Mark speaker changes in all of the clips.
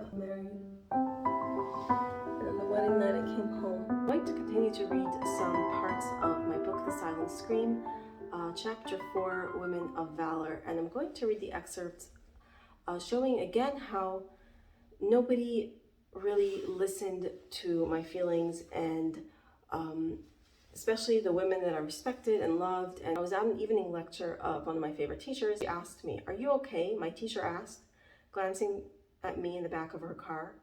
Speaker 1: got married, and on the wedding night I came home. I'm going to continue to read some parts of my book, The Silent Scream, chapter 4, Women of Valor, and I'm going to read the excerpts showing again how nobody really listened to my feelings, and especially the women that I respected and loved. And I was at an evening lecture of one of my favorite teachers. She asked me, "Are you okay?" My teacher asked, glancing at me in the back of her car.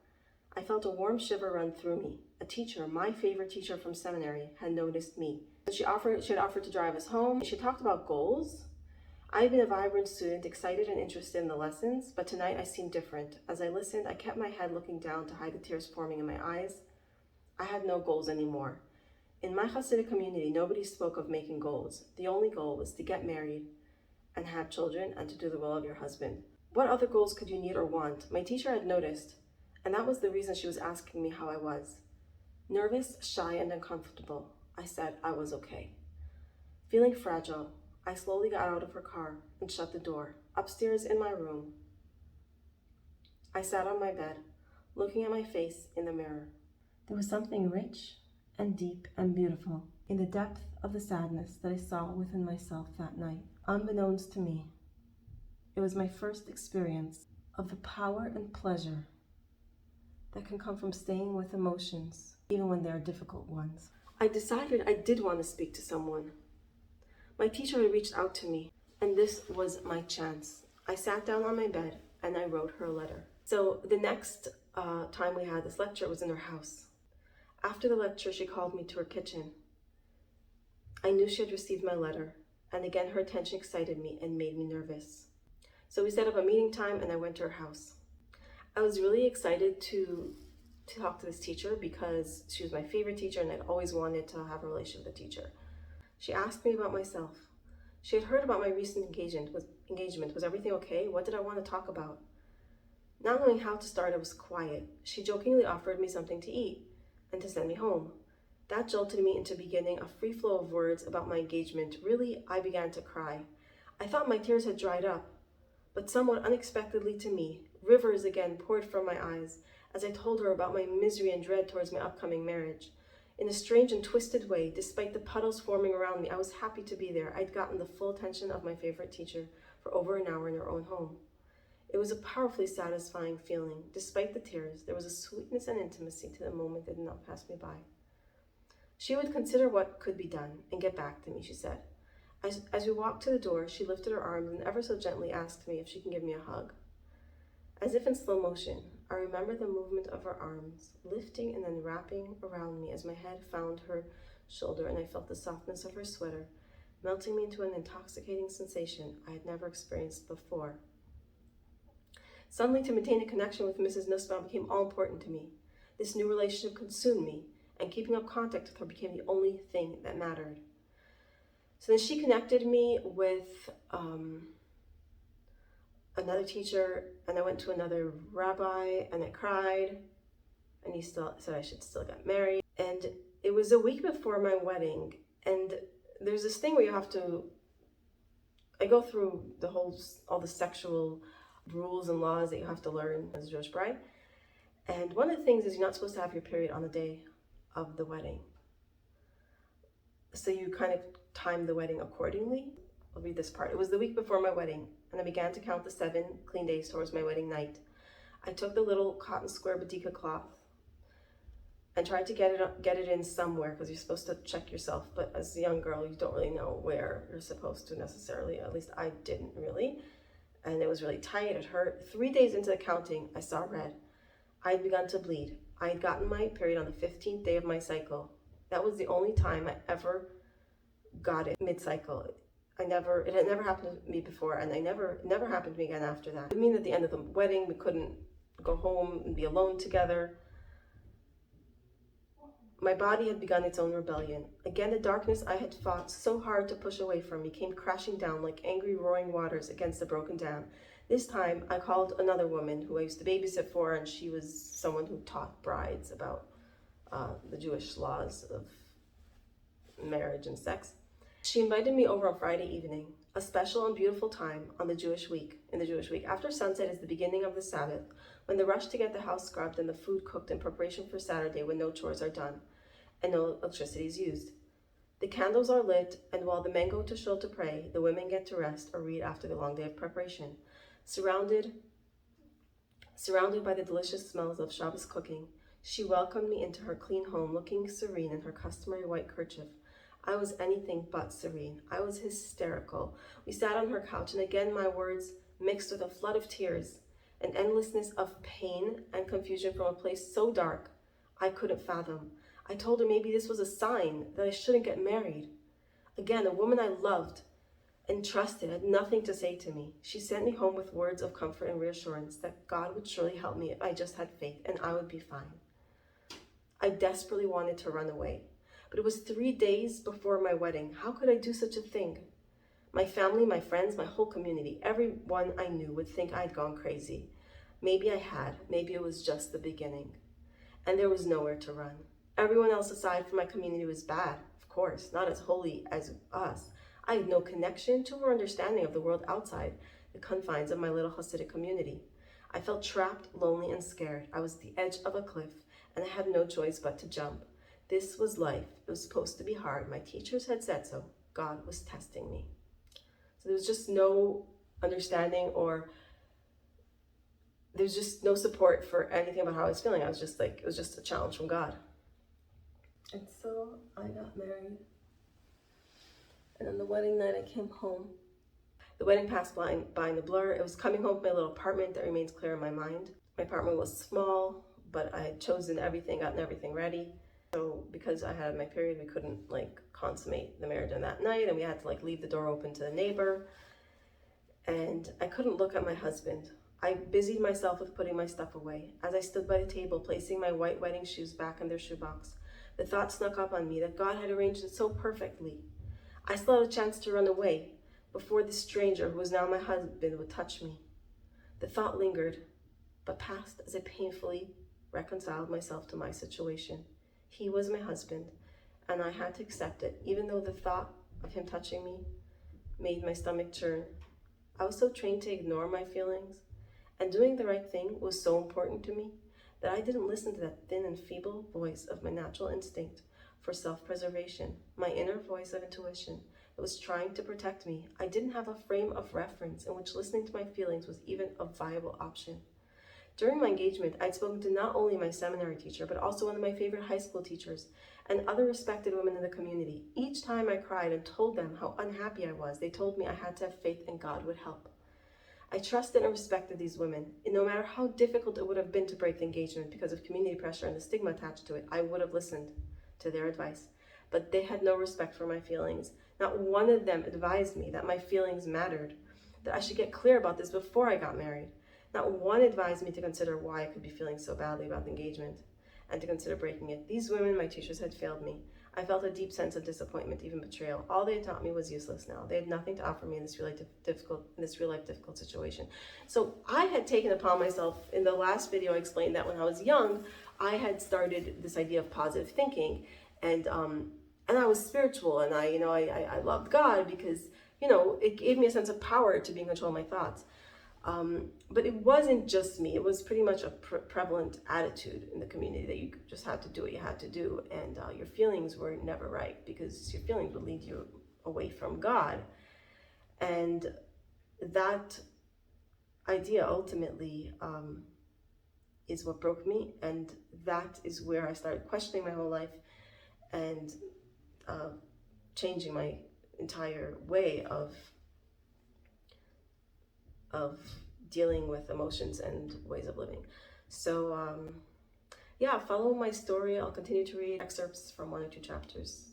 Speaker 1: I felt a warm shiver run through me. A teacher, my favorite teacher from seminary, had noticed me. She had offered to drive us home. She talked about goals. I had been a vibrant student, excited and interested in the lessons, but tonight I seemed different. As I listened, I kept my head looking down to hide the tears forming in my eyes. I had no goals anymore. In my Chassidic community, nobody spoke of making goals. The only goal was to get married and have children and to do the will of your husband. What other goals could you need or want? My teacher had noticed, and that was the reason she was asking me how I was. Nervous, shy, and uncomfortable, I said I was okay. Feeling fragile, I slowly got out of her car and shut the door. Upstairs in my room, I sat on my bed, looking at my face in the mirror. There was something rich and deep and beautiful in the depth of the sadness that I saw within myself that night. Unbeknownst to me, it was my first experience of the power and pleasure that can come from staying with emotions, even when they are difficult ones. I decided I did want to speak to someone. My teacher had reached out to me, and this was my chance. I sat down on my bed and I wrote her a letter. So the next time we had this lecture, it was in her house. After the lecture, she called me to her kitchen. I knew she had received my letter, and again her attention excited me and made me nervous. So we set up a meeting time and I went to her house. I was really excited to talk to this teacher because she was my favorite teacher and I'd always wanted to have a relationship with a teacher. She asked me about myself. She had heard about my recent engagement. Was everything okay? What did I want to talk about? Not knowing how to start, I was quiet. She jokingly offered me something to eat and to send me home. That jolted me into beginning a free flow of words about my engagement. Really, I began to cry. I thought my tears had dried up, but somewhat unexpectedly to me, rivers again poured from my eyes as I told her about my misery and dread towards my upcoming marriage. In a strange and twisted way, despite the puddles forming around me, I was happy to be there. I'd gotten the full attention of my favorite teacher for over an hour in her own home. It was a powerfully satisfying feeling. Despite the tears, there was a sweetness and intimacy to the moment that did not pass me by. She would consider what could be done and get back to me, she said. As we walked to the door, she lifted her arms and ever so gently asked me if she can give me a hug. As if in slow motion, I remember the movement of her arms, lifting and then wrapping around me as my head found her shoulder, and I felt the softness of her sweater, melting me into an intoxicating sensation I had never experienced before. Suddenly, to maintain a connection with Mrs. Nussbaum became all important to me. This new relationship consumed me, and keeping up contact with her became the only thing that mattered. So then she connected me with another teacher, and I went to another rabbi, and I cried, and he still said I should still get married. And it was a week before my wedding, and there's this thing where I go through all the sexual rules and laws that you have to learn as a Jewish bride. And one of the things is you're not supposed to have your period on the day of the wedding. So you kind of time the wedding accordingly. I'll read this part. It was the week before my wedding, and I began to count the 7 clean days towards my wedding night. I took the little cotton square badika cloth and tried to get it in somewhere, because you're supposed to check yourself, but as a young girl, you don't really know where you're supposed to necessarily. At least I didn't really. And it was really tight, it hurt. 3 days into the counting, I saw red. I had begun to bleed. I had gotten my period on the 15th day of my cycle. That was the only time I ever got it mid-cycle. It had never happened to me before, and it never happened to me again after that. It would mean at the end of the wedding, we couldn't go home and be alone together. My body had begun its own rebellion. Again, the darkness I had fought so hard to push away from me came crashing down like angry roaring waters against a broken dam. This time, I called another woman who I used to babysit for, and she was someone who taught brides about the Jewish laws of marriage and sex. She invited me over on Friday evening, a special and beautiful time in the Jewish week. After sunset is the beginning of the Sabbath, when the rush to get the house scrubbed and the food cooked in preparation for Saturday when no chores are done and no electricity is used. The candles are lit, and while the men go to shul to pray, the women get to rest or read after the long day of preparation. Surrounded by the delicious smells of Shabbos cooking, she welcomed me into her clean home, looking serene in her customary white kerchief. I was anything but serene. I was hysterical. We sat on her couch, and again my words mixed with a flood of tears, an endlessness of pain and confusion from a place so dark I couldn't fathom. I told her maybe this was a sign that I shouldn't get married. Again, a woman I loved and trusted had nothing to say to me. She sent me home with words of comfort and reassurance that God would surely help me if I just had faith and I would be fine. I desperately wanted to run away, but it was 3 days before my wedding. How could I do such a thing? My family, my friends, my whole community, everyone I knew would think I'd gone crazy. Maybe I had. Maybe it was just the beginning. And there was nowhere to run. Everyone else aside from my community was bad, of course, not as holy as us. I had no connection to or understanding of the world outside the confines of my little Chassidic community. I felt trapped, lonely, and scared. I was at the edge of a cliff, and I had no choice but to jump. This was life. It was supposed to be hard. My teachers had said so. God was testing me. So there was just no understanding, or there's just no support for anything about how I was feeling. I was just like, it was just a challenge from God. And so I got married. And on the wedding night, I came home. The wedding passed by in a blur. It was coming home from my little apartment that remains clear in my mind. My apartment was small, but I had chosen everything, gotten everything ready. So because I had my period, we couldn't consummate the marriage on that night, and we had to leave the door open to the neighbor. And I couldn't look at my husband. I busied myself with putting my stuff away. As I stood by the table, placing my white wedding shoes back in their shoebox, the thought snuck up on me that God had arranged it so perfectly. I still had a chance to run away before this stranger, who was now my husband, would touch me. The thought lingered, but passed as I painfully reconciled myself to my situation. He was my husband, and I had to accept it, even though the thought of him touching me made my stomach churn. I was so trained to ignore my feelings, and doing the right thing was so important to me that I didn't listen to that thin and feeble voice of my natural instinct for self-preservation, my inner voice of intuition that was trying to protect me. I didn't have a frame of reference in which listening to my feelings was even a viable option. During my engagement, I'd spoken to not only my seminary teacher, but also one of my favorite high school teachers and other respected women in the community. Each time I cried and told them how unhappy I was, they told me I had to have faith and God would help. I trusted and respected these women, and no matter how difficult it would have been to break the engagement because of community pressure and the stigma attached to it, I would have listened to their advice. But they had no respect for my feelings. Not one of them advised me that my feelings mattered, that I should get clear about this before I got married. Not one advised me to consider why I could be feeling so badly about the engagement and to consider breaking it. These women, my teachers, had failed me. I felt a deep sense of disappointment, even betrayal. All they had taught me was useless now. They had nothing to offer me in this real life difficult situation. So I had taken upon myself, in the last video I explained that when I was young, I had started this idea of positive thinking, and I was spiritual, and I loved God because it gave me a sense of power to be in control of my thoughts. But it wasn't just me. It was pretty much a prevalent attitude in the community that you just had to do what you had to do, and your feelings were never right because your feelings would lead you away from God. And that idea ultimately is what broke me, and that is where I started questioning my whole life and changing my entire way of dealing with emotions and ways of living. So yeah, follow my story. I'll continue to read excerpts from 1 or 2 chapters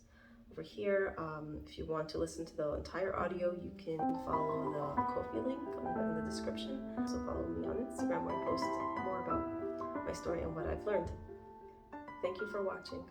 Speaker 1: over here. If you want to listen to the entire audio, you can follow the kofi link in the description. Also follow me on Instagram, where I post more about my story and what I've learned. Thank you for watching.